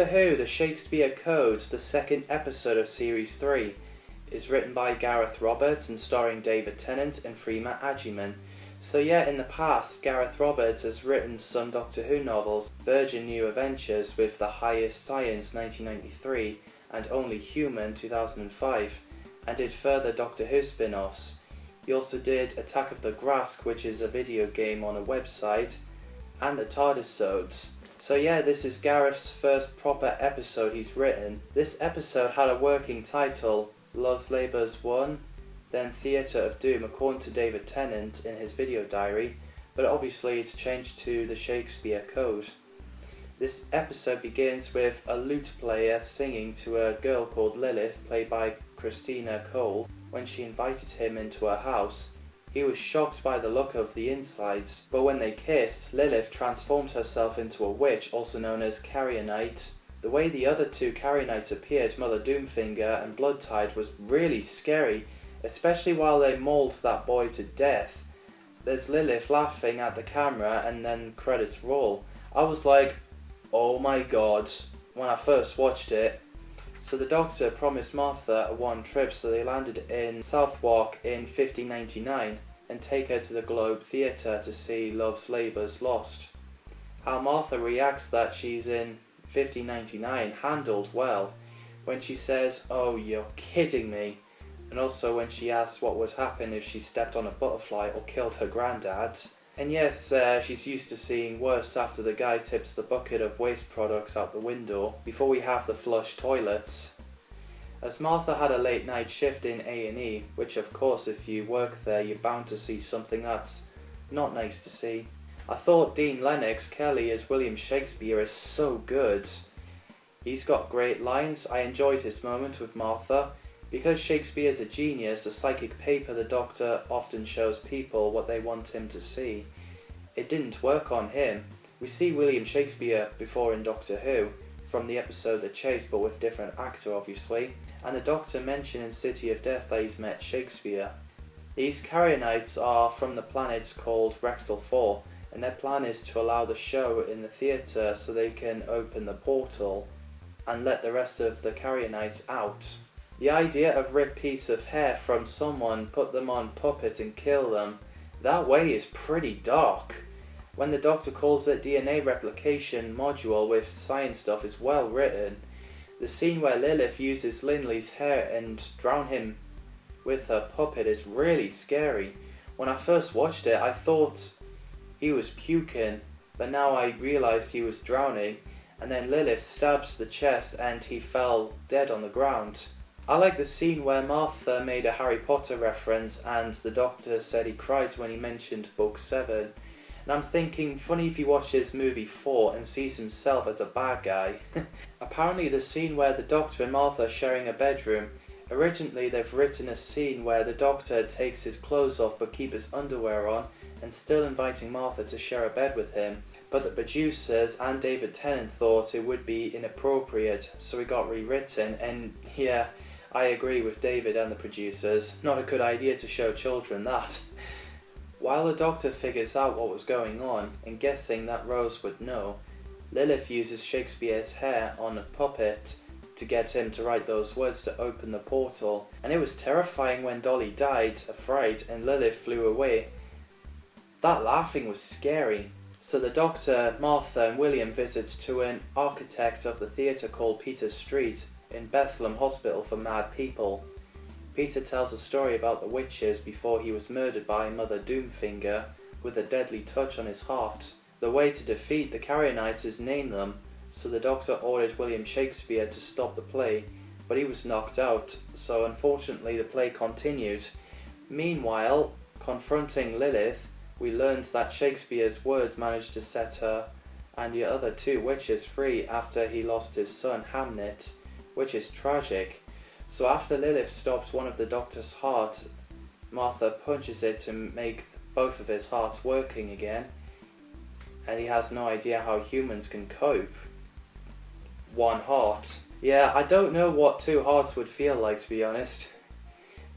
Doctor Who, the Shakespeare Code, the second episode of Series 3, is written by Gareth Roberts and starring David Tennant and Freema Agyeman. So yeah, in the past, Gareth Roberts has written some Doctor Who novels, Virgin New Adventures with The Highest Science 1993 and Only Human 2005, and did further Doctor Who spin-offs. He also did Attack of the Grask, which is a video game on a website, and the TARDISodes. So yeah, this is Gareth's first proper episode he's written. This episode had a working title, Love's Labour's 1, then Theatre of Doom, according to David Tennant in his video diary, but obviously it's changed to the Shakespeare Code. This episode begins with a lute player singing to a girl called Lilith, played by Christina Cole. When she invited him into her house, he was shocked by the look of the insides, but when they kissed, Lilith transformed herself into a witch, also known as Carrionite. The way the other two Carrionites appeared, Mother Doomfinger and Bloodtide, was really scary, especially while they mauled that boy to death. There's Lilith laughing at the camera and then credits roll. I was like, oh my god, when I first watched it. So the Doctor promised Martha a one trip, so they landed in Southwark in 1599 and take her to the Globe Theatre to see Love's Labour's Lost. How Martha reacts that she's in 1599 handled well, when she says, "Oh, you're kidding me," and also when she asks what would happen if she stepped on a butterfly or killed her granddad. And yes, she's used to seeing worse after the guy tips the bucket of waste products out the window before we have the flush toilets. As Martha had a late night shift in A&E, which of course if you work there you're bound to see something that's not nice to see. I thought Dean Lennox Kelly as William Shakespeare is so good. He's got great lines. I enjoyed his moment with Martha. Because Shakespeare's a genius, a psychic paper, the Doctor often shows people what they want him to see. It didn't work on him. We see William Shakespeare before in Doctor Who, from the episode The Chase, but with different actor obviously, and the Doctor mentioned in City of Death that he's met Shakespeare. These Carrionites are from the planets called Wrexham 4, and their plan is to allow the show in the theatre so they can open the portal and let the rest of the Carrionites out. The idea of rip piece of hair from someone, put them on puppet and kill them, that way is pretty dark. When the Doctor calls it DNA replication module with science stuff is well written. The scene where Lilith uses Linley's hair and drown him with her puppet is really scary. When I first watched it I thought he was puking, but now I realised he was drowning, and then Lilith stabs the chest and he fell dead on the ground. I like the scene where Martha made a Harry Potter reference and the Doctor said he cried when he mentioned Book 7. And I'm thinking, funny if he watches movie 4 and sees himself as a bad guy. Apparently the scene where the Doctor and Martha are sharing a bedroom, originally they've written a scene where the Doctor takes his clothes off but keeps his underwear on and still inviting Martha to share a bed with him. But the producers and David Tennant thought it would be inappropriate, so it got rewritten, and yeah, I agree with David and the producers. Not a good idea to show children that. While the Doctor figures out what was going on, and guessing that Rose would know, Lilith uses Shakespeare's hair on a puppet to get him to write those words to open the portal. And it was terrifying when Dolly died of fright and Lilith flew away. That laughing was scary. So the Doctor, Martha and William visits to an architect of the theatre called Peter Street in Bethlehem Hospital for Mad People. Peter tells a story about the witches before he was murdered by Mother Doomfinger with a deadly touch on his heart. The way to defeat the Carrionites is name them, so the Doctor ordered William Shakespeare to stop the play, but he was knocked out, so unfortunately the play continued. Meanwhile, confronting Lilith, we learned that Shakespeare's words managed to set her and the other two witches free after he lost his son Hamnet, which is tragic. So after Lilith stops one of the Doctor's hearts, Martha punches it to make both of his hearts working again, and he has no idea how humans can cope. One heart. Yeah, I don't know what two hearts would feel like, to be honest.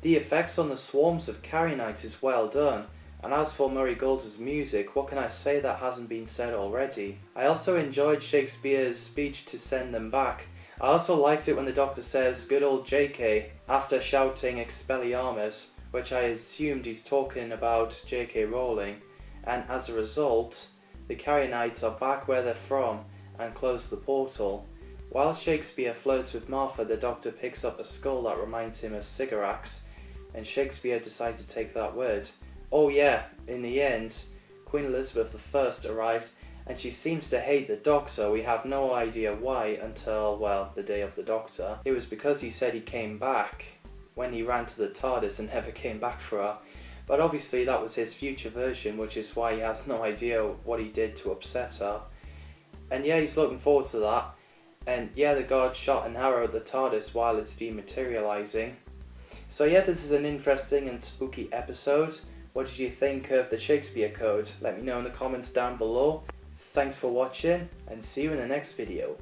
The effects on the swarms of Carrionites is well done. And as for Murray Gold's music, what can I say that hasn't been said already? I also enjoyed Shakespeare's speech to send them back. I also liked it when the Doctor says, "Good old JK," after shouting "Expelliarmus," which I assumed he's talking about J.K. Rowling, and as a result, the Carrionites are back where they're from and close the portal. While Shakespeare flirts with Martha, the Doctor picks up a skull that reminds him of Sycorax, and Shakespeare decides to take that word. Oh yeah, in the end, Queen Elizabeth I arrived, and she seems to hate the Doctor. We have no idea why until, well, the day of the Doctor. It was because he said he came back when he ran to the TARDIS and never came back for her. But obviously that was his future version, which is why he has no idea what he did to upset her. And yeah, he's looking forward to that. And yeah, the god shot an arrow at the TARDIS while it's dematerializing. So yeah, this is an interesting and spooky episode. What did you think of the Shakespeare Code? Let me know in the comments down below. Thanks for watching, and see you in the next video.